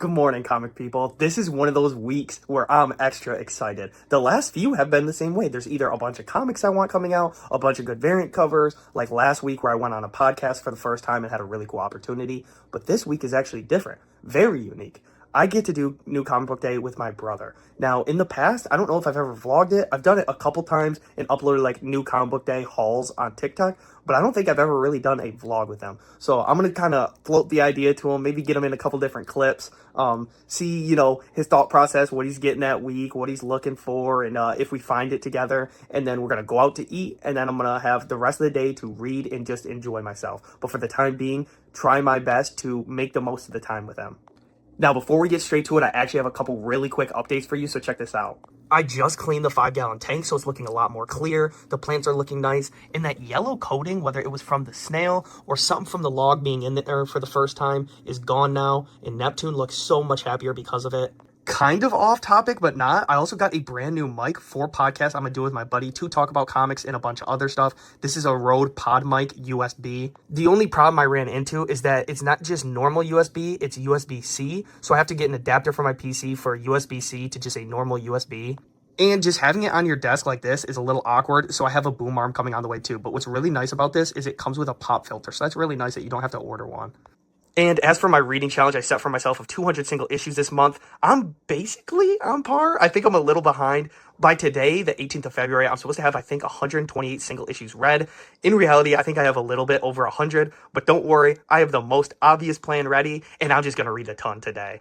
Good morning, comic people. This is one of those weeks where I'm extra excited. The last few have been the same way. There's either a bunch of comics I want coming out, a bunch of good variant covers, like last week where I went on a podcast for the first time and had a really cool opportunity. But this week is actually different, very unique. I get to do New Comic Book Day with my brother. Now, in the past, I don't know if I've ever vlogged it. I've done it a couple times and uploaded like New Comic Book Day hauls on TikTok, but I don't think I've ever really done a vlog with him. So I'm going to kind of float the idea to him, maybe get him in a couple different clips, see, his thought process, what he's getting that week, what he's looking for, and if we find it together. And then we're going to go out to eat, and then I'm going to have the rest of the day to read and just enjoy myself. But for the time being, try my best to make the most of the time with him. Now, before we get straight to it, I actually have a couple really quick updates for you, so check this out. I just cleaned the 5-gallon tank, so it's looking a lot more clear. The plants are looking nice. And that yellow coating, whether it was from the snail or something from the log being in there for the first time, is gone now. And Neptune looks so much happier because of it. Kind of off topic, but not. I also got a brand new mic for podcast I'm going to do with my buddy to talk about comics and a bunch of other stuff. This is a Rode Pod Mic USB. The only problem I ran into is that it's not just normal USB, it's USB-C. So I have to get an adapter for my PC for USB-C to just a normal USB. And just having it on your desk like this is a little awkward, so I have a boom arm coming on the way too. But what's really nice about this is it comes with a pop filter, so that's really nice that you don't have to order one. And as for my reading challenge, I set for myself of 200 single issues this month. I'm basically on par. I think I'm a little behind. By today, the 18th of February, I'm supposed to have, I think, 128 single issues read. In reality, I think I have a little bit over 100, but don't worry, I have the most obvious plan ready, and I'm just going to read a ton today.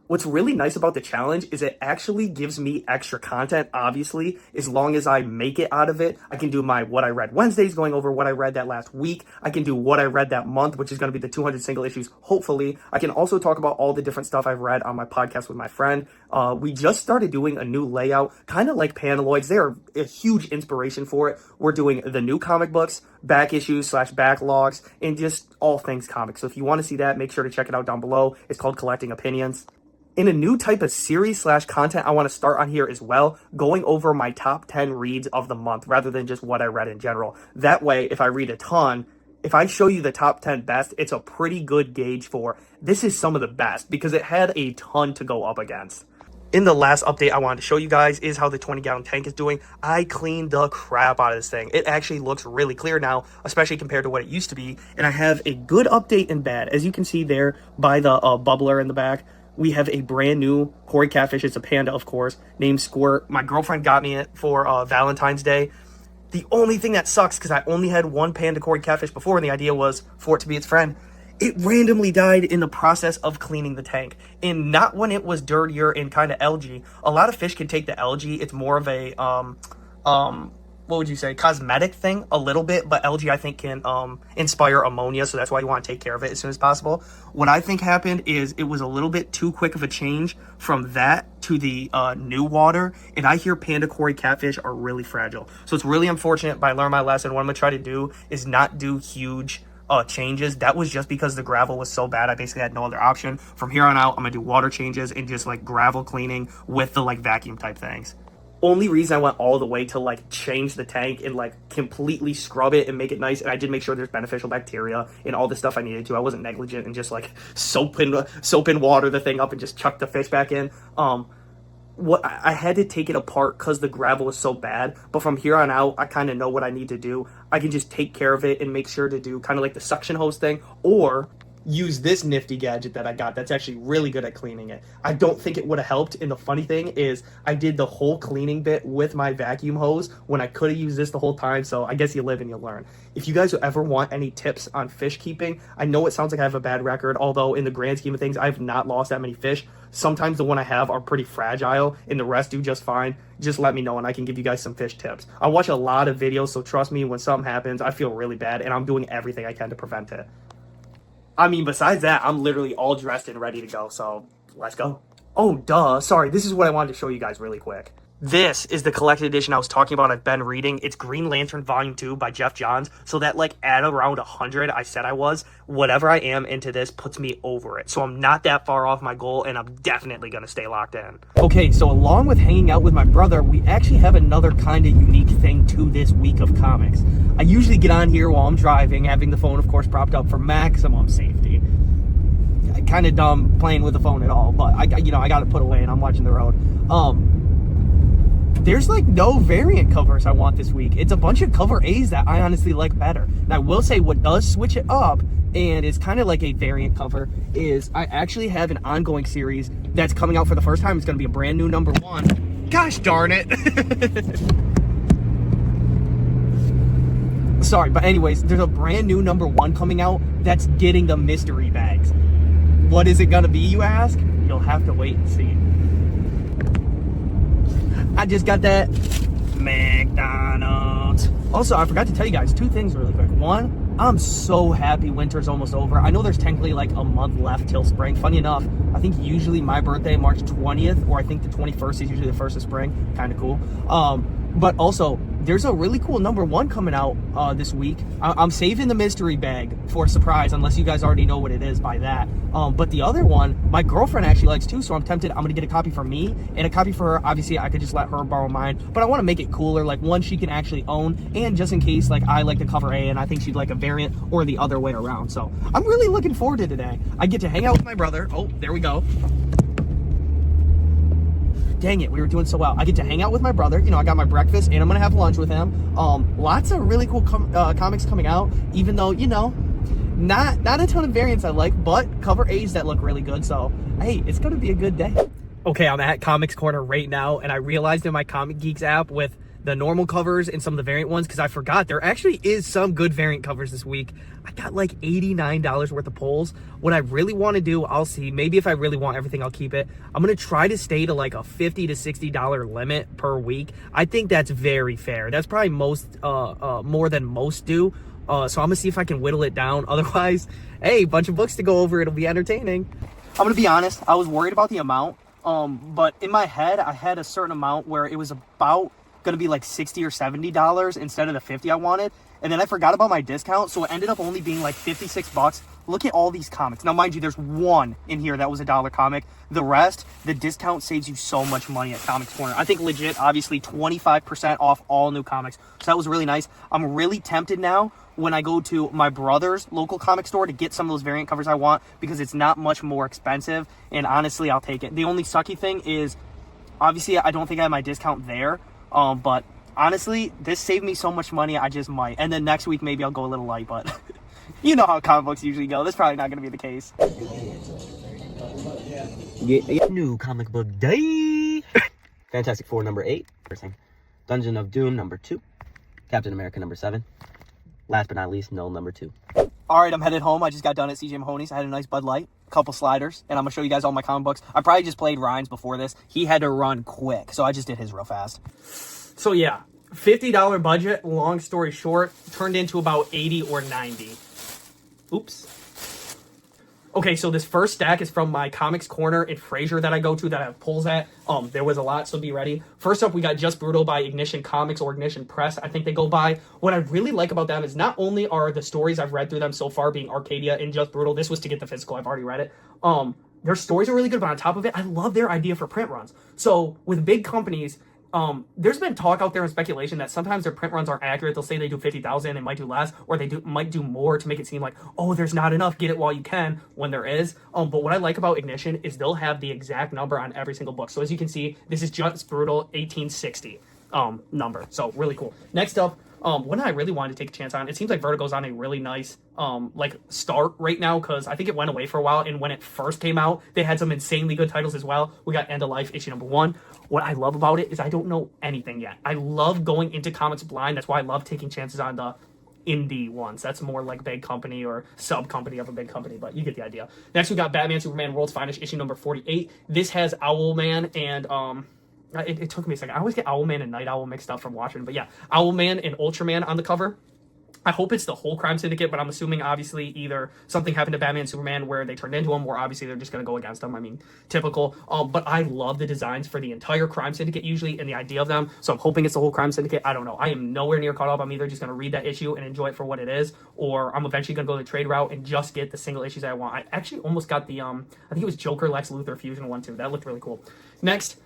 What's really nice about the challenge is it actually gives me extra content, obviously, as long as I make it out of it. I can do my What I Read Wednesdays, going over what I read that last week. I can do what I read that month, which is going to be the 200 single issues, hopefully. I can also talk about all the different stuff I've read on my podcast with my friend. We just started doing a new layout, kind of like Panaloids. They are a huge inspiration for it. We're doing the new comic books, back issues / backlogs, and just all things comics. So if you want to see that, make sure to check it out down below. It's called Collecting Opinions. In a new type of series / content I want to start on here as well, going over my top 10 reads of the month rather than just what I read in general. That way, if I read a ton, if I show you the top 10 best, it's a pretty good gauge for this is some of the best because it had a ton to go up against. In the last update I wanted to show you guys is how the 20-gallon tank is doing. I cleaned the crap out of this thing. It actually looks really clear now, especially compared to what it used to be. And I have a good update and bad. As you can see there by the bubbler in the back, we have a brand new koi catfish. It's a panda, of course, named Squirt. My girlfriend got me it for Valentine's Day. The only thing that sucks, because I only had one panda koi catfish before, and the idea was for it to be its friend. It randomly died in the process of cleaning the tank, and not when it was dirtier and kind of algae. A lot of fish can take the algae. It's more of a what would you say, cosmetic thing a little bit, but algae I think can inspire ammonia, so that's why you want to take care of it as soon as possible. What I think happened is it was a little bit too quick of a change from that to the new water, and I hear panda koi catfish are really fragile. So it's really unfortunate, but I learned my lesson. What I'm going to try to do is not do huge changes. That was just because the gravel was so bad. I basically had no other option. From here on out, I'm going to do water changes and just like gravel cleaning with the like vacuum type things. Only reason I went all the way to like change the tank and like completely scrub it and make it nice, and I did make sure there's beneficial bacteria and all the stuff I needed to. I wasn't negligent and just like soap and water the thing up and just chuck the fish back in. What I had to take it apart because the gravel was so bad, but from here on out I kind of know what I need to do. I can just take care of it and make sure to do kind of like the suction hose thing, or use this nifty gadget that I got that's actually really good at cleaning it. I don't think it would have helped, and the funny thing is I did the whole cleaning bit with my vacuum hose when I could have used this the whole time, so I guess you live and you learn. If you guys ever want any tips on fish keeping, I know it sounds like I have a bad record, although in the grand scheme of things I've not lost that many fish. Sometimes the one I have are pretty fragile and the rest do just fine. Just let me know and I can give you guys some fish tips. I watch a lot of videos, so trust me, when something happens I feel really bad and I'm doing everything I can to prevent it. I mean, besides that, I'm literally all dressed and ready to go, so let's go. Oh, duh. Sorry, this is what I wanted to show you guys really quick. This is the collected edition I was talking about I've been reading. It's Green Lantern Volume 2 by Jeff Johns. So that like at around 100 I said I was, whatever I am into this puts me over it. So I'm not that far off my goal and I'm definitely going to stay locked in. Okay, so along with hanging out with my brother, we actually have another kind of unique thing to this week of comics. I usually get on here while I'm driving, having the phone of course propped up for maximum safety. kind of dumb playing with the phone at all, but I got to put away and I'm watching the road. There's like no variant covers I want this week. It's a bunch of cover A's that I honestly like better. And I will say what does switch it up, and is kind of like a variant cover, is I actually have an ongoing series that's coming out for the first time. It's going to be a brand new number 1. Gosh darn it. Sorry, but anyways, there's a brand new number 1 coming out that's getting the mystery bags. What is it going to be, you ask? You'll have to wait and see. I just got that McDonald's. Also, I forgot to tell you guys 2 things really quick. 1, I'm so happy winter's almost over. I know there's technically like a month left till spring. Funny enough, I think usually my birthday, March 20th, or I think the 21st is usually the first of spring. Kind of cool. But also, there's a really cool number 1 coming out this week. I'm saving the mystery bag for a surprise, unless you guys already know what it is by that. But the other one, my girlfriend actually likes too, so I'm tempted. I'm going to get a copy for me and a copy for her. Obviously, I could just let her borrow mine, but I want to make it cooler, like one she can actually own, and just in case, like, I like the cover A and I think she'd like a variant, or the other way around. So I'm really looking forward to today. I get to hang out with my brother. Oh, there we go. Dang it, we were doing so well. I get to hang out with my brother. I got my breakfast and I'm gonna have lunch with him. Lots of really cool comics coming out, even though, not a ton of variants I like, but cover A's that look really good. So hey, it's gonna be a good day. Okay, I'm at Comics Corner right now, and I realized in my Comic Geeks app with the normal covers and some of the variant ones, because I forgot there actually is some good variant covers this week. I got like $89 worth of pulls. What I really want to do, I'll see. Maybe if I really want everything, I'll keep it. I'm going to try to stay to like a $50 to $60 limit per week. I think that's very fair. That's probably more than most do. So I'm going to see if I can whittle it down. Otherwise, hey, bunch of books to go over. It'll be entertaining. I'm going to be honest. I was worried about the amount. But in my head, I had a certain amount where it was about going to be like $60 or $70 instead of the $50 I wanted. And then I forgot about my discount, so it ended up only being like $56. Look at all these comics. Now, mind you, there's one in here that was a $1 comic. The rest, the discount saves you so much money at Comics Corner. I think legit, obviously, 25% off all new comics. So that was really nice. I'm really tempted now when I go to my brother's local comic store to get some of those variant covers I want, because it's not much more expensive, and honestly, I'll take it. The only sucky thing is, obviously, I don't think I have my discount there, but honestly, this saved me so much money, I just might. And then next week, maybe I'll go a little light, but you know how comic books usually go. This is probably not going to be the case. Yeah. New comic book day. Fantastic Four number 8. Dungeon of Doom number 2. Captain America number 7. Last but not least, Null number 2. All right, I'm headed home. I just got done at CJ Mahoney's. I had a nice Bud Light, a couple sliders, and I'm going to show you guys all my comic books. I probably just played Ryan's before this. He had to run quick, so I just did his real fast. So yeah, $50 budget, long story short, turned into about 80 or 90. Oops. Okay, so this first stack is from my Comics Corner in Fraser that I go to, that I have pulls at. There was a lot, so be ready. First up, we got Just Brutal by Ignition Comics, or Ignition Press, I think they go by. What I really like about them is not only are the stories I've read through them so far, being Arcadia and Just Brutal, this was to get the physical, I've already read it. Their stories are really good, but on top of it, I love their idea for print runs. So with big companies, there's been talk out there and speculation that sometimes their print runs aren't accurate. They'll say they do 50,000 and might do less, or they might do more to make it seem like, oh, there's not enough, get it while you can, when there is. But what I like about Ignition is they'll have the exact number on every single book. So as you can see, this is Just Brutal 1860 number. So really cool. Next up, one I really wanted to take a chance on, it seems like Vertigo's on a really nice start right now, because I think it went away for a while, and when it first came out, they had some insanely good titles as well. We got End of Life, issue number 1. What I love about it is I don't know anything yet. I love going into comics blind. That's why I love taking chances on the indie ones. That's more like big company or sub company of a big company, but you get the idea. Next, we got Batman Superman World's Finest, issue number 48. This has Owlman and it took me a second. I always get Owlman and Night Owl mixed up from watching, but yeah, Owlman and Ultraman on the cover. I hope it's the whole crime syndicate, but I'm assuming obviously either something happened to Batman and Superman where they turned into him, or obviously they're just going to go against them. I mean, typical. But I love the designs for the entire crime syndicate usually, and the idea of them. So I'm hoping it's the whole crime syndicate. I don't know. I am nowhere near caught up. I'm either just going to read that issue and enjoy it for what it is, or I'm eventually going to go the trade route and just get the single issues I want. I actually almost got the, I think it was Joker Lex Luthor Fusion 1 too. That looked really cool. Next,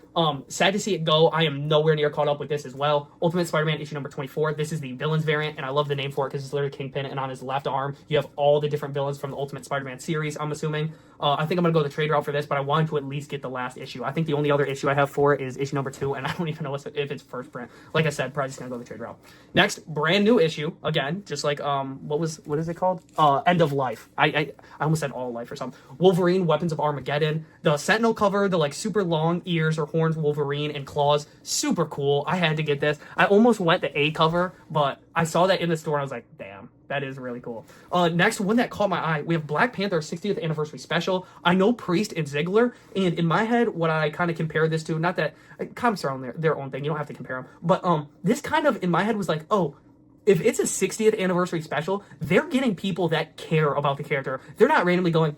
Sad to see it go. I am nowhere near caught up with this as well. Ultimate Spider-Man issue number 24. This is the villains variant, and I love the name for it because it's literally Kingpin, and on his left arm you have all the different villains from the Ultimate Spider-Man series, I'm assuming. I think I'm gonna go the trade route for this, but I wanted to at least get the last issue. I think the only other issue I have for it is issue number 2, and I don't even know if it's first print. Like I said, probably just gonna go the trade route. Next, brand new issue again, just like what is it called? End of Life. I almost said All Life or something. Wolverine, Weapons of Armageddon. The Sentinel cover, the like super long ears or horns Wolverine and claws, super cool. I had to get this. I almost went the A cover, but I saw that in the store and I was like, damn. That is really cool. Next, one that caught my eye, we have Black Panther 60th Anniversary Special. I know Priest and Ziggler, and in my head, what I kind of compare this to, not that, comics are on their own thing, you don't have to compare them, but this kind of, in my head, was like, oh, if it's a 60th Anniversary Special, they're getting people that care about the character. They're not randomly going,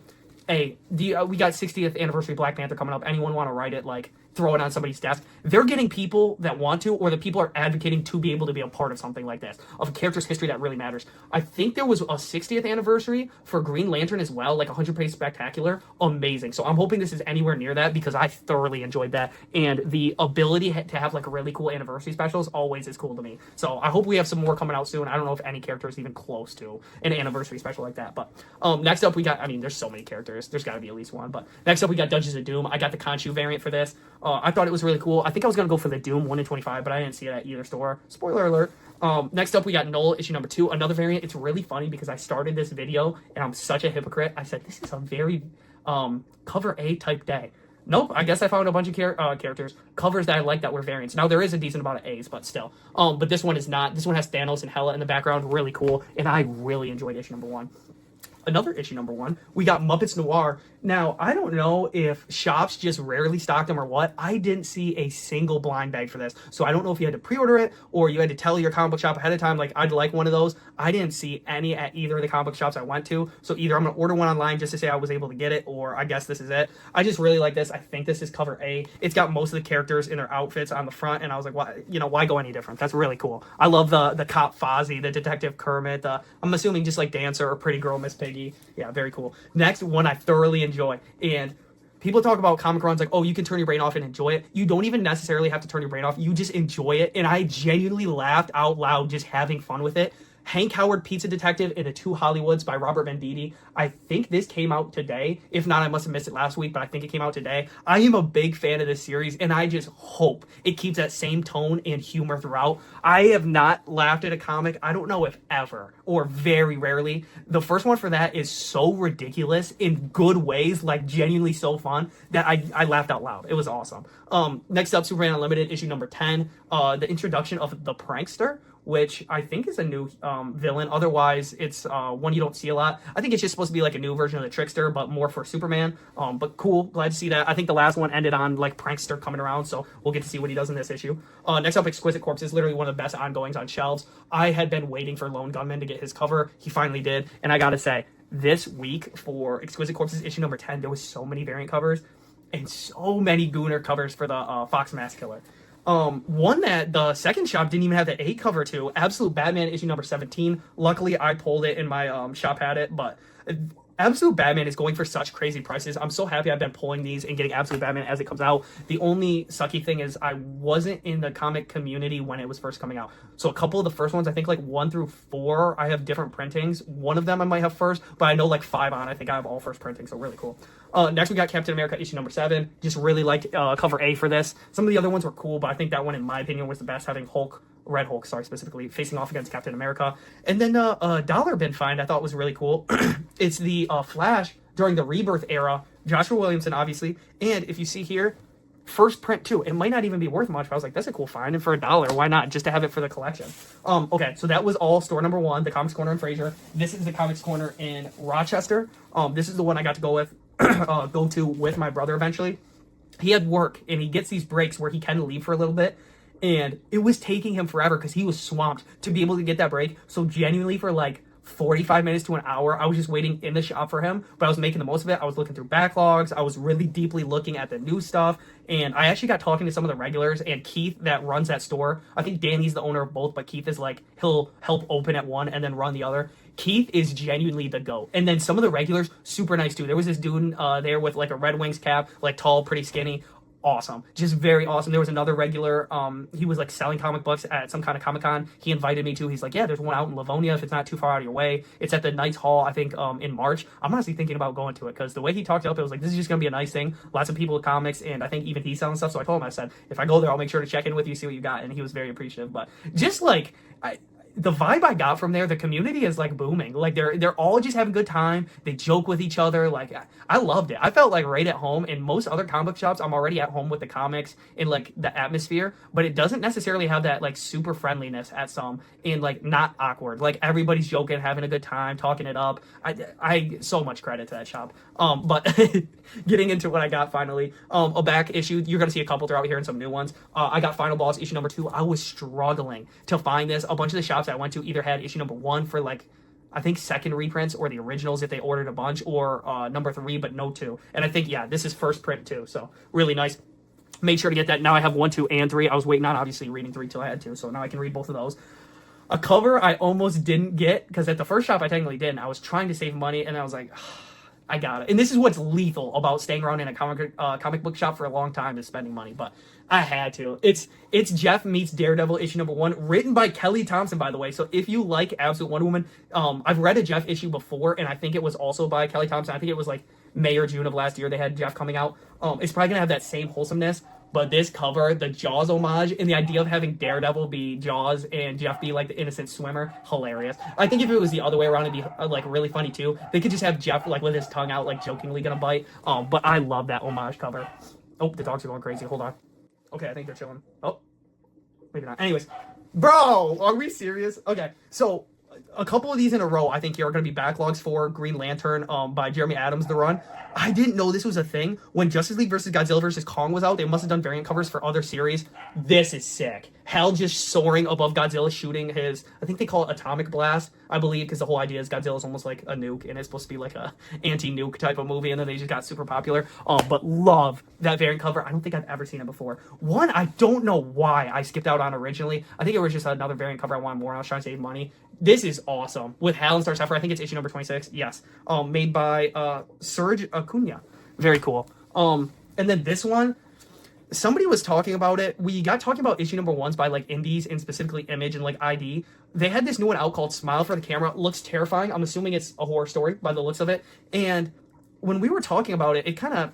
hey, we got 60th Anniversary Black Panther coming up, anyone want to write it, like, throw it on somebody's desk. They're getting people that want to, or the people are advocating to be able to be a part of something like this, of a character's history that really matters. I think there was a 60th anniversary for Green Lantern as well, like 100-page spectacular. Amazing. So I'm hoping this is anywhere near that because I thoroughly enjoyed that. And the ability to have like really cool anniversary specials always is cool to me. So I hope we have some more coming out soon. I don't know if any character is even close to an anniversary special like that. But next up we got, I mean, there's so many characters. There's got to be at least one. But next up we got Dungeons of Doom. I got the Khonshu variant for this. I thought it was really cool. I think I was going to go for the Doom 1 in 25, but I didn't see it at either store. Spoiler alert. Next up, we got Null, issue number 2, another variant. It's really funny because I started this video, and I'm such a hypocrite. I said, this is a very cover A type day. Nope, I guess I found a bunch of characters, covers that I like that were variants. Now, there is a decent amount of A's, but still. But this one is not. This one has Thanos and Hela in the background. Really cool, and I really enjoyed issue number 1. Another issue number 1, we got Muppets Noir. Now, I don't know if shops just rarely stock them or what. I didn't see a single blind bag for this. So I don't know if you had to pre-order it or you had to tell your comic book shop ahead of time, like, I'd like one of those. I didn't see any at either of the comic book shops I went to. So either I'm going to order one online just to say I was able to get it, or I guess this is it. I just really like this. I think this is cover A. It's got most of the characters in their outfits on the front, and I was like, why go any different? That's really cool. I love the cop Fozzie, the detective Kermit, I'm assuming just like Dancer or Pretty Girl Miss Piggy. Yeah, very cool. Next one I thoroughly enjoy, and people talk about comic runs like, oh, you can turn your brain off and enjoy it. You don't even necessarily have to turn your brain off. You just enjoy it, and I genuinely laughed out loud just having fun with it. Hank Howard, Pizza Detective in the Two Hollywoods by Robert Venditti. I think this came out today. If not, I must have missed it last week, but I think it came out today. I am a big fan of this series, and I just hope it keeps that same tone and humor throughout. I have not laughed at a comic, I don't know if ever, or very rarely. The first one for that is so ridiculous in good ways, like genuinely so fun, that I laughed out loud. It was awesome. Next up, Superman Unlimited, issue number 10. The introduction of the Prankster, which I think is a new villain. Otherwise, it's one you don't see a lot. I think it's just supposed to be like a new version of the Trickster, but more for Superman. But cool, glad to see that. I think the last one ended on like Prankster coming around, so we'll get to see what he does in this issue. Next up, Exquisite Corpses, literally one of the best ongoings on shelves. I had been waiting for Lone Gunman to get his cover. He finally did, and I gotta say, this week for Exquisite Corpses issue number 10, there was so many variant covers and so many Gooner covers for the Fox Mask Killer. One that the second shop didn't even have the A cover to, Absolute Batman issue number 17. Luckily, I pulled it and my shop had it, but Absolute Batman is going for such crazy prices. I'm so happy I've been pulling these and getting Absolute Batman as it comes out. The only sucky thing is I wasn't in the comic community when it was first coming out. So a couple of the first ones, I think like 1 through 4, I have different printings. One of them I might have first, but I know like 5 on, I think I have all first printing, so really cool. Next we got Captain America issue number 7. Just really liked cover A for this. Some of the other ones were cool, but I think that one in my opinion was the best, having Red Hulk, specifically, facing off against Captain America. And then Dollar Bin Find I thought was really cool. It's the Flash during the Rebirth era. Joshua Williamson, obviously. And if you see here, first print too. It might not even be worth much, but I was like, that's a cool find. And for $1, why not? Just to have it for the collection. Okay, so that was all store number 1, the Comics Corner in Fraser. This is the Comics Corner in Rochester. This is the one I got to go to with my brother eventually. He had work, and he gets these breaks where he can leave for a little bit. And it was taking him forever because he was swamped to be able to get that break. So genuinely for like 45 minutes to an hour, I was just waiting in the shop for him, but I was making the most of it. I was looking through backlogs. I was really deeply looking at the new stuff. And I actually got talking to some of the regulars, and Keith that runs that store. I think Danny's the owner of both, but Keith is like, he'll help open at one and then run the other. Keith is genuinely the GOAT. And then some of the regulars, super nice too. There was this dude there with like a Red Wings cap, like tall, pretty skinny. awesome, just very awesome. There was another regular, he was like selling comic books at some kind of Comic-Con. He invited me to. He's like, yeah, there's one out in Livonia if it's not too far out of your way. It's at the Knights Hall, I think, in March. I'm honestly thinking about going to it because the way he talked up, it was like, this is just gonna be a nice thing. Lots of people with comics, and I think even he's selling stuff. So I told him, I said, if I go there, I'll make sure to check in with you, see what you got. And he was very appreciative. But just like, the vibe I got from there, the community is like booming. Like they're all just having a good time. They joke with each other. Like I loved it. I felt like right at home. In most other comic book shops, I'm already at home with the comics and like the atmosphere, but it doesn't necessarily have that like super friendliness at some, and like not awkward. Like everybody's joking, having a good time, talking it up. I so much credit to that shop. But getting into what I got finally, a back issue. You're gonna see a couple throughout here and some new ones. I got Final Boss issue number 2. I was struggling to find this. A bunch of the shops I went to either had issue number 1 for like, I think second reprints, or the originals if they ordered a bunch, or number 3 but no 2. And I think, yeah, this is first print too, so really nice. Made sure to get that. Now I have 1, 2, and 3. I was waiting on obviously reading 3 till I had to, so now I can read both of those. A cover I almost didn't get because at the first shop I technically didn't. I was trying to save money and I was like, I got it. And this is what's lethal about staying around in a comic book shop for a long time, is spending money. But I had to. It's Jeff Meets Daredevil issue number 1, written by Kelly Thompson, by the way. So if you like Absolute Wonder Woman, I've read a Jeff issue before, and I think it was also by Kelly Thompson. I think it was like May or June of last year they had Jeff coming out. It's probably gonna have that same wholesomeness. But this cover, the Jaws homage, and the idea of having Daredevil be Jaws and Jeff be like the innocent swimmer, hilarious. I think if it was the other way around, it'd be like really funny too. They could just have Jeff like with his tongue out, like jokingly gonna bite. But I love that homage cover. Oh, the dogs are going crazy. Hold on. Okay, I think they're chilling. Oh, maybe not. Anyways, bro, are we serious? Okay, so a couple of these in a row, I think, here are going to be backlogs for Green Lantern by Jeremy Adams, the run. I didn't know this was a thing. When Justice League vs. Godzilla vs. Kong was out, they must have done variant covers for other series. This is sick. Hal just soaring above Godzilla, shooting his, I think they call it atomic blast, I believe, because the whole idea is Godzilla's almost like a nuke, and it's supposed to be like a anti-nuke type of movie, and then they just got super popular. But love that variant cover. I don't think I've ever seen it before. One, I don't know why I skipped out on originally. I think it was just another variant cover I wanted more. I was trying to save money. This is awesome. With Hal and Star Sapphire, I think it's issue number 26. Yes. Made by Serge Acuna. Very cool. And then this one, somebody was talking about it. We got talking about issue number 1s by like indies, and specifically Image and like ID. They had this new one out called Smile for the Camera. It looks terrifying. I'm assuming it's a horror story by the looks of it. And when we were talking about it, it kind of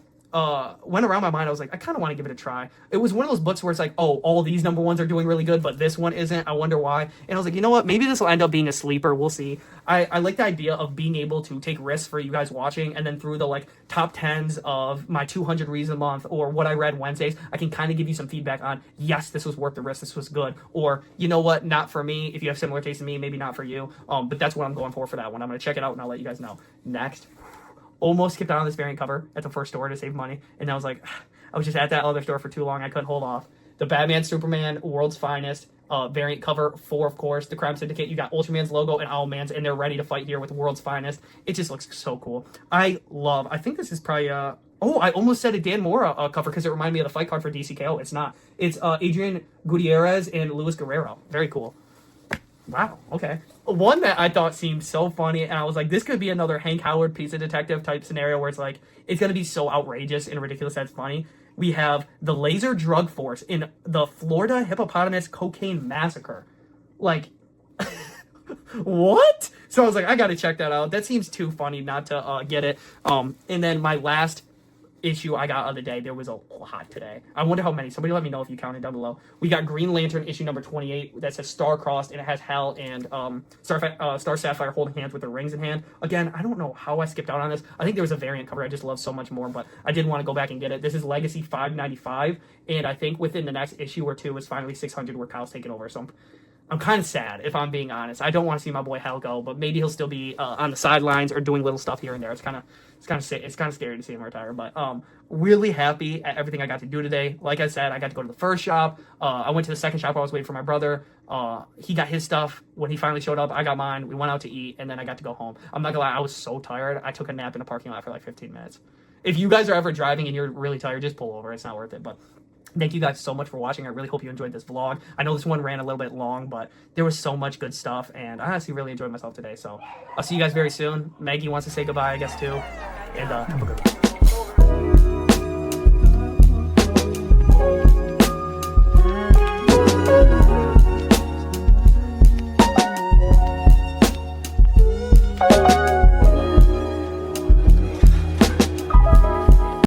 went around my mind. I was like, I kind of want to give it a try. It was one of those books where it's like, oh, all these number 1s are doing really good, but this one isn't. I wonder why. And I was like, you know what? Maybe this will end up being a sleeper. We'll see. I like the idea of being able to take risks for you guys watching, and then through the like top 10s of my 200 reads a month, or what I read Wednesdays, I can kind of give you some feedback on, yes, this was worth the risk. This was good. Or, you know what? Not for me. If you have similar taste to me, maybe not for you. But that's what I'm going for that one. I'm going to check it out and I'll let you guys know. Next. Almost skipped out on this variant cover at the first store to save money, and I was like, I was just at that other store for too long. I couldn't hold off. The Batman Superman World's Finest variant cover for, of course, the Crime Syndicate. You got Ultraman's logo and Owlman's, and they're ready to fight here with World's Finest. It just looks so cool. I think this is probably oh, I almost said a Dan Mora cover because it reminded me of the fight card for DCKO. It's not. It's Adrian Gutierrez and Luis Guerrero. Very cool. Wow, okay. One that I thought seemed so funny, and I was like, this could be another Hank Howard Pizza Detective type scenario where it's like, it's going to be so outrageous and ridiculous that's funny. We have the Laser Drug Force in the Florida Hippopotamus Cocaine Massacre. Like, what? So I was like, I got to check that out. That seems too funny not to get it. And then my last issue I got of the day, there was a lot today. I wonder how many. Somebody let me know if you counted down below. We got Green Lantern issue number 28 that says Star Crossed, and it has Hal and Star Sapphire holding hands with their rings in hand. Again, I don't know how I skipped out on this. I think there was a variant cover I just love so much more, but I did want to go back and get it. This is Legacy 595, and I think within the next issue or two is finally 600 where Kyle's taking over. So I'm kind of sad, if I'm being honest. I don't want to see my boy Hal go, but maybe he'll still be on the sidelines or doing little stuff here and there. It's kind of scary to see him retire, but really happy at everything I got to do today. Like I said, I got to go to the first shop. I went to the second shop. I was waiting for my brother. He got his stuff when he finally showed up. I got mine. We went out to eat, and then I got to go home. I'm not gonna lie, I was so tired. I took a nap in the parking lot for like 15 minutes. If you guys are ever driving and you're really tired, just pull over. It's not worth it, but thank you guys so much for watching. I really hope you enjoyed this vlog. I know this one ran a little bit long, but there was so much good stuff, and I honestly really enjoyed myself today. So I'll see you guys very soon. Maggie wants to say goodbye, I guess, too. And have a good one.